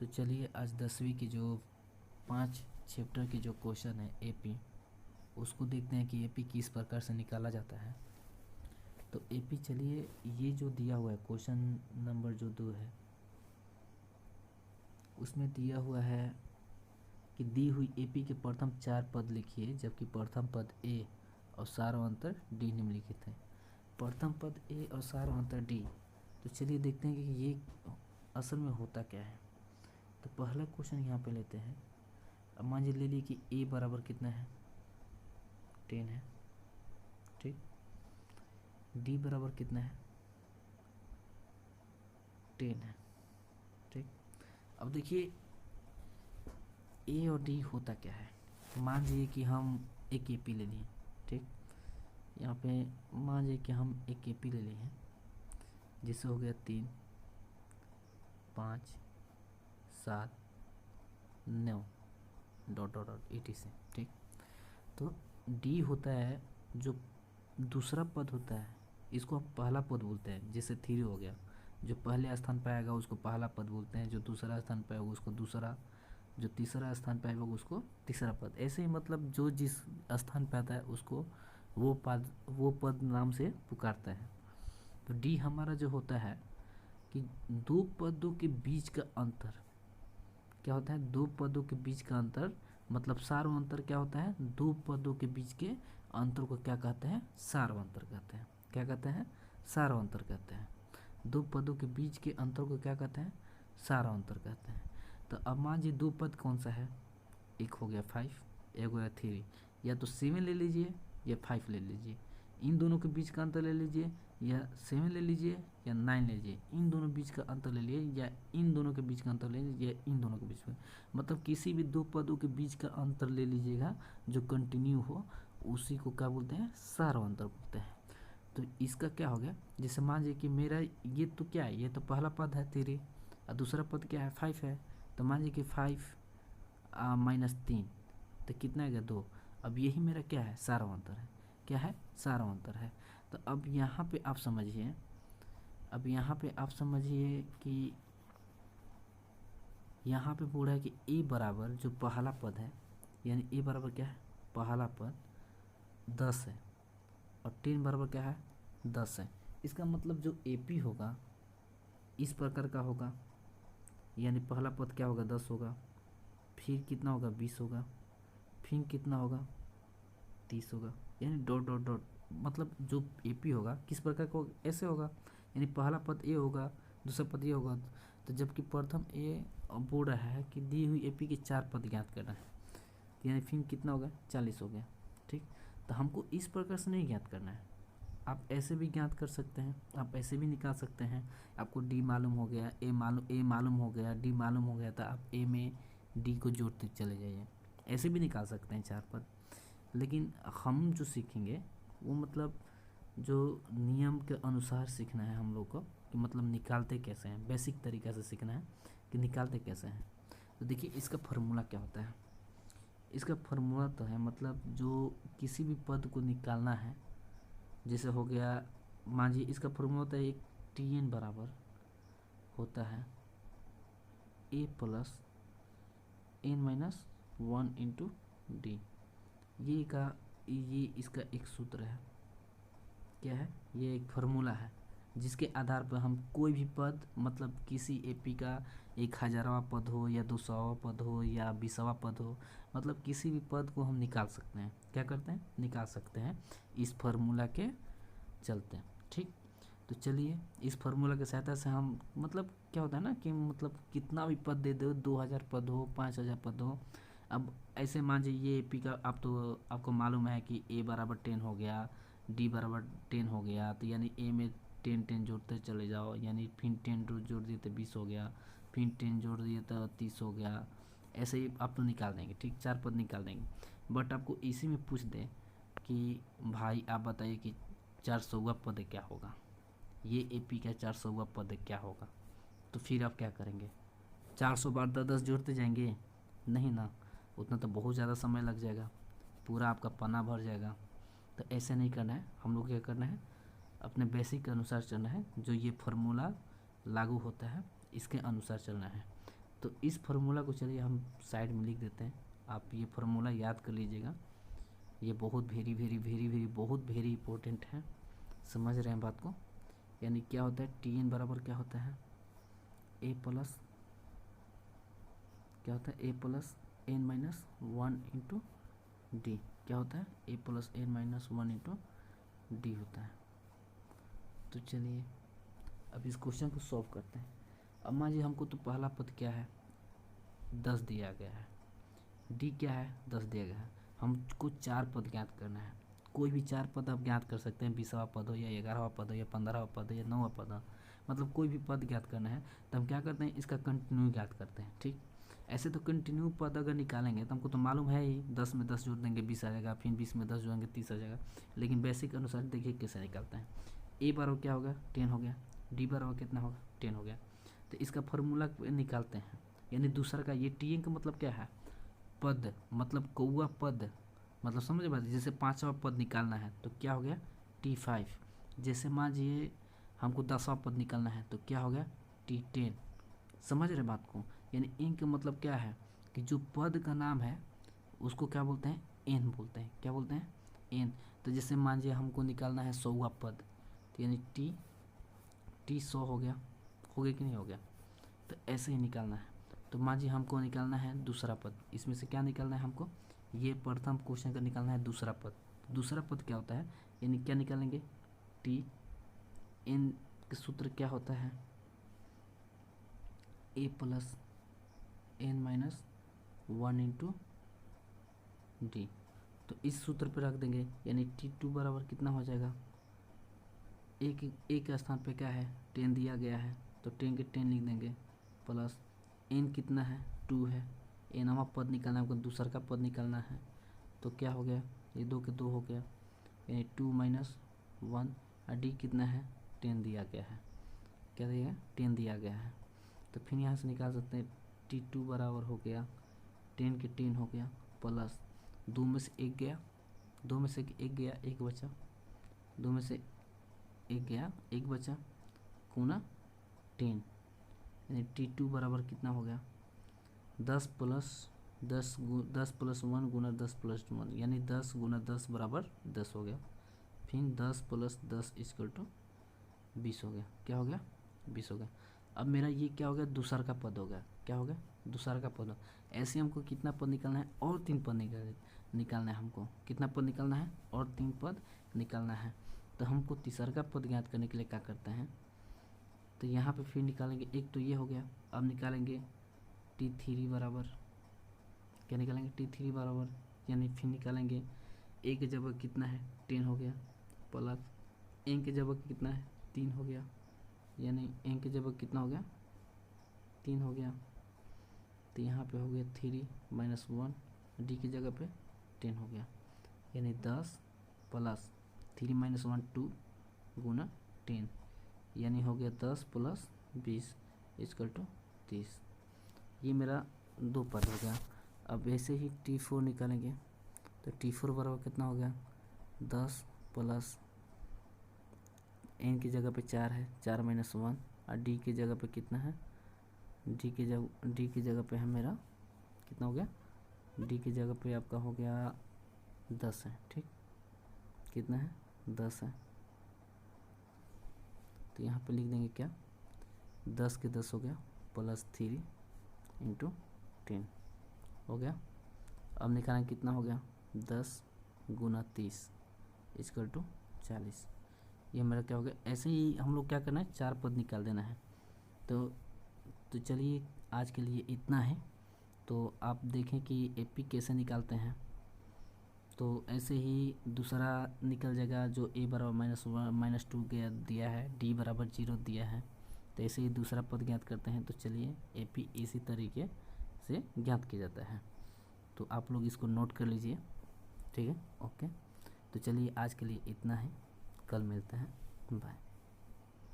तो चलिए आज 10वीं की जो 5 चैप्टर के जो क्वेश्चन है एपी, उसको देखते हैं कि एपी किस प्रकार से निकाला जाता है। तो एपी चलिए ये जो दिया हुआ है क्वेश्चन नंबर जो 2 है उसमें दिया हुआ है कि दी हुई एपी के प्रथम 4 पद लिखिए, जबकि प्रथम पद ए और सार्वंतर डी निम्नलिखित है। प्रथम पद ए और सार्वंतर डी, तो चलिए देखते हैं कि ये असल में होता क्या है। तो पहला क्वेश्चन यहाँ पे लेते हैं। अब मान ले लीजिए कि ए बराबर कितना है 10 है, ठीक। डी बराबर कितना है 10 है, ठीक। अब देखिए ए और डी होता क्या है। मान लीजिए कि हम एक एपी ले लिए, ठीक। यहाँ पे मान लीजिए कि हम एक एपी ले लिए हैं, जिससे हो गया 3 5 7 9 डॉट डॉट डॉट ETC से, ठीक। तो डी होता है जो दूसरा पद होता है, इसको हम पहला पद बोलते हैं। जैसे 3 हो गया, जो पहले स्थान पर आएगा उसको पहला पद बोलते हैं, जो दूसरा स्थान पर आएगा उसको दूसरा, जो तीसरा स्थान पर आएगा उसको तीसरा पद। ऐसे ही मतलब जो जिस स्थान पर आता है उसको वो पद नाम से पुकारता है। तो डी हमारा जो होता है कि दो पदों के बीच का अंतर क्या होता है, दो पदों के बीच का अंतर मतलब सार्वंतर क्या होता है, दो पदों के बीच के अंतर को क्या कहते हैं, सार्वंतर कहते हैं। क्या कहते हैं, सार्वंतर कहते हैं। दो पदों के बीच के अंतर को क्या कहते हैं, सार्वंतर कहते हैं। तो अब मान लीजिए दो पद कौन सा है, एक हो गया 5, एक हो गया 3, या तो 7 ले लीजिए या 5 ले लीजिए। इन दोनों के बीच का अंतर ले लीजिए, या 7 ले लीजिए या 9 ले लीजिए। इन दोनों बीच का अंतर ले लीजिए या इन दोनों के बीच का अंतर ले लीजिए या इन दोनों के बीच में, मतलब किसी भी दो पदों के बीच का अंतर ले लीजिएगा जो कंटिन्यू हो, उसी को क्या बोलते हैं, सार्वंतर बोलते हैं। तो इसका क्या हो गया, जैसे मान लीजिए कि मेरा ये तो क्या है, ये तो पहला पद है 3 और दूसरा पद क्या है 5 है। तो मान लीजिए कि 5 -3 तो कितना आ गया 2। अब यही मेरा क्या है, सार्वंतर है। क्या है, सार्वंतर है। तो अब यहाँ पे आप समझिए, अब यहाँ पे आप समझिए कि यहाँ पे बोल रहा है कि ए बराबर जो पहला पद है, यानी ए बराबर क्या है, पहला पद 10 है और 10 बराबर क्या है 10 है। इसका मतलब जो एपी होगा इस प्रकार का होगा, यानी पहला पद क्या होगा 10 होगा, फिर कितना होगा 20 होगा, फिर कितना होगा 30 होगा, यानी डॉट डॉट डॉट, मतलब जो एपी होगा किस प्रकार का ऐसे होगा, यानी पहला पद ए होगा, दूसरा पद ए होगा। तो जबकि प्रथम ए बोल रहा है कि दी हुई एपी के 4 पद ज्ञात करना है, यानी फिर कितना हो गया 40 हो गया, ठीक। तो हमको इस प्रकार से नहीं ज्ञात करना है, आप ऐसे भी ज्ञात कर सकते हैं, आप ऐसे भी निकाल सकते हैं। आपको डी मालूम हो गया, ए मालूम हो गया, डी मालूम हो गया, तो आप ए में डी को जोड़ते चले जाइए, ऐसे भी निकाल सकते हैं 4 पद। लेकिन हम जो सीखेंगे वो मतलब जो नियम के अनुसार सीखना है हम लोग को, कि मतलब निकालते कैसे हैं, बेसिक तरीक़ा से सीखना है कि निकालते कैसे हैं। तो देखिए इसका फार्मूला क्या होता है। इसका फार्मूला तो है मतलब जो किसी भी पद को निकालना है, जैसे हो गया मान लीजिए इसका फार्मूला होता है एक TN बराबर होता है A + N-1 × D। ये इसका एक सूत्र है। क्या है, ये एक फार्मूला है जिसके आधार पर हम कोई भी पद मतलब किसी एपी का 1000वां पद हो या 200वां पद हो या 20वां पद हो, मतलब किसी भी पद को हम निकाल सकते हैं। क्या करते हैं, निकाल सकते हैं इस फार्मूला के चलते हैं, ठीक। तो चलिए इस फार्मूला की सहायता से हम मतलब क्या होता है ना कि मतलब कितना भी पद दे दो, 2000 पद हो 5000 पद हो। अब ऐसे मान लीजिए ये एपी का आपको मालूम है कि ए बराबर 10 हो गया, डी बराबर 10 हो गया, तो यानी ए में 10 जोड़ते चले जाओ, यानी फिर 10 जोड़ दिए तो 20 हो गया, फिर 10 जोड़ दिए तो 30 हो गया। ऐसे ही आप तो निकाल देंगे, ठीक, 4 पद निकाल देंगे। बट आपको इसी में पूछ दे कि भाई आप बताइए कि 400वां पद क्या होगा, ये एपी का 400वां पद क्या होगा। तो फिर आप क्या करेंगे, 400 बार 10 जोड़ते जाएंगे, नहीं ना, उतना तो बहुत ज़्यादा समय लग जाएगा, पूरा आपका पन्ना भर जाएगा। तो ऐसे नहीं करना है, हम लोग क्या करना है, अपने बेसिक के अनुसार चलना है, जो ये फार्मूला लागू होता है इसके अनुसार चलना है। तो इस फार्मूला को चलिए हम साइड में लिख देते हैं। आप ये फार्मूला याद कर लीजिएगा, ये बहुत वेरी बहुत वेरी इंपॉर्टेंट है। समझ रहे हैं बात को? यानी क्या होता है, टी एन बराबर क्या होता है, ए प्लस क्या होता है, A plus N minus one into D. क्या होता है, A plus N minus one into D होता है। तो चलिए अब इस क्वेश्चन को सॉल्व करते हैं। अब मान लीजिए हमको तो पहला पद क्या है, 10 दिया गया है, डी क्या है, 10 दिया गया है। हमको 4 पद ज्ञात करना है। कोई भी 4 पद आप ज्ञात कर सकते हैं, 20वां पद हो या 11वां पद हो या 15वां पद हो या 9वां पद हो, मतलब कोई भी पद ज्ञात करना है। तो हम क्या करते हैं, इसका कंटिन्यू ज्ञात करते हैं। ठीक, ऐसे तो कंटिन्यू पद अगर निकालेंगे तो हमको तो मालूम है ही, 10 में 10 जोड़ देंगे 20 आ जाएगा, फिर 20 में 10 जोड़ेंगे 30 आ जाएगा। लेकिन बेसिक अनुसार देखिए कैसे निकालते हैं। ए बराबर क्या होगा, 10 हो गया, डी बराबर कितना होगा, 10 हो गया। तो इसका फार्मूला निकालते हैं, यानी दूसरा का ये टी एन का मतलब क्या है, पद, मतलब कौआ पद, मतलब समझ बात। जैसे 5वां पद निकालना है तो क्या हो गया, T5। जैसे मान लीजिए हमको 10वां पद निकालना है तो क्या हो गया, T10। समझ रहे बात को? यानी एन का मतलब क्या है कि जो पद का नाम है उसको क्या बोलते हैं, एन बोलते हैं। क्या बोलते हैं, एन। तो जैसे मान लीजिए हमको निकालना है 100वां पद, तो यानी टी 100 हो गया कि नहीं हो गया? तो ऐसे ही निकालना है। तो मान लीजिए हमको निकालना है दूसरा पद, इसमें से क्या निकालना है हमको, ये प्रथम क्वेश्चन का निकालना है दूसरा पद। दूसरा पद क्या होता है, यानी क्या निकालेंगे, टी एन का सूत्र क्या होता है, A plus N minus one into D. तो इस सूत्र पर रख देंगे, यानी T2 बराबर कितना हो जाएगा, एक स्थान पे क्या है, 10 दिया गया है तो 10 के 10 लिख देंगे, प्लस एन कितना है, 2 है। एनवा पद निकालना है, हमको दूसरा का पद निकालना है। तो क्या हो गया, ये 2 के 2 हो गया, यानी 2 माइनस 1। और डी कितना है, 10 दिया गया है। क्या दिया गया, 10 दिया गया है। तो फिर यहाँ से निकाल सकते हैं, T2 बराबर हो गया 10 के 10 हो गया, प्लस 2 में से 1 गया, 2 में से 1 गया, 1 बचा, 2 में से 1 गया, 1 बचा, गुना 10, यानी T2 बराबर कितना हो गया, 10 प्लस 1 गुना 10 प्लस 1, यानी 10 गुना 10 बराबर 10 हो गया। फिर 10 प्लस 10 इक्वल टू 20 हो गया। क्या हो गया, 20 हो गया। अब मेरा ये क्या हो गया, दूसरा का पद हो गया। क्या हो गया, दूसरा का पद। ऐसे हमको कितना पद निकालना है, और 3 पद निकालना है। हमको कितना पद निकालना है, और 3 पद निकालना है। तो हमको तीसरा का पद ज्ञात करने के लिए क्या करते हैं, तो यहाँ पे फिर निकालेंगे, एक तो ये हो गया। अब निकालेंगे T3 बराबर, क्या निकालेंगे, T3 बराबर, यानी फिर निकालेंगे ए के जगह कितना है, 10 हो गया, प्लस एन के जगह कितना है, 3 हो गया, यानी एन के जगह कितना हो गया, 3 हो गया। तो यहाँ पे हो गया 3 माइनस 1, डी की जगह पे 10 हो गया, यानी 10 प्लस 3 माइनस 1 2 गुना 10, यानी हो गया 10 प्लस 20 इक्वल टू 30। ये मेरा 2 पद हो गया। अब ऐसे ही T4 निकालेंगे, तो T4 बराबर कितना हो गया, 10 प्लस एन की जगह पे 4 है, 4 माइनस 1, और डी की जगह पे कितना है, डी की जगह पे है मेरा कितना हो गया, डी की जगह पे आपका हो गया 10 है। ठीक, कितना है, 10 है। तो यहाँ पे लिख देंगे क्या, 10 के 10 हो गया, प्लस 3 इंटू 10 हो गया। अब निकालें कितना हो गया, 10 गुना 30 इक्वल टू 40। ये मेरा क्या हो गया। ऐसे ही हम लोग क्या करना है, 4 पद निकाल देना है। तो चलिए आज के लिए इतना है। तो आप देखें कि एपी कैसे निकालते हैं। तो ऐसे ही दूसरा निकल जाएगा, जो ए बराबर -2 दिया है, डी बराबर 0 दिया है। तो ऐसे ही दूसरा पद ज्ञात करते हैं। तो चलिए एपी इसी तरीके से ज्ञात किया जाता है। तो आप लोग इसको नोट कर लीजिए, ठीक है, ओके। तो चलिए आज के लिए इतना है, कल मिलते हैं, बाय।